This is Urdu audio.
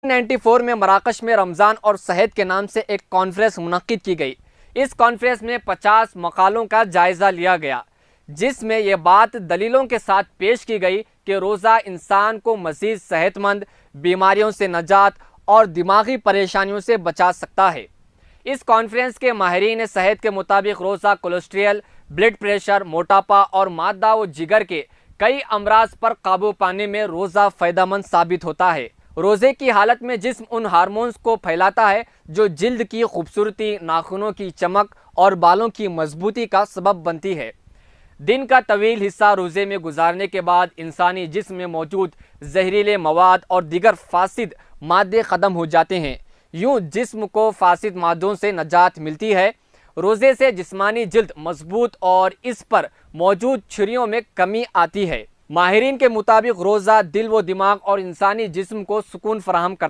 1994 میں مراکش میں رمضان اور صحت کے نام سے ایک کانفرنس منعقد کی گئی۔ اس کانفرنس میں 50 مقالوں کا جائزہ لیا گیا، جس میں یہ بات دلیلوں کے ساتھ پیش کی گئی کہ روزہ انسان کو مزید صحت مند، بیماریوں سے نجات اور دماغی پریشانیوں سے بچا سکتا ہے۔ اس کانفرنس کے ماہرین صحت کے مطابق روزہ کولیسٹرول، بلڈ پریشر، موٹاپا اور معدہ و جگر کے کئی امراض پر قابو پانے میں روزہ فائدہ مند ثابت ہوتا ہے۔ روزے کی حالت میں جسم ان ہارمونز کو پھیلاتا ہے جو جلد کی خوبصورتی، ناخنوں کی چمک اور بالوں کی مضبوطی کا سبب بنتی ہے۔ دن کا طویل حصہ روزے میں گزارنے کے بعد انسانی جسم میں موجود زہریلے مواد اور دیگر فاسد مادے ختم ہو جاتے ہیں۔ یوں جسم کو فاسد مادوں سے نجات ملتی ہے۔ روزے سے جسمانی جلد مضبوط اور اس پر موجود جھریوں میں کمی آتی ہے۔ ماہرین کے مطابق روزہ دل و دماغ اور انسانی جسم کو سکون فراہم کرتا ہے۔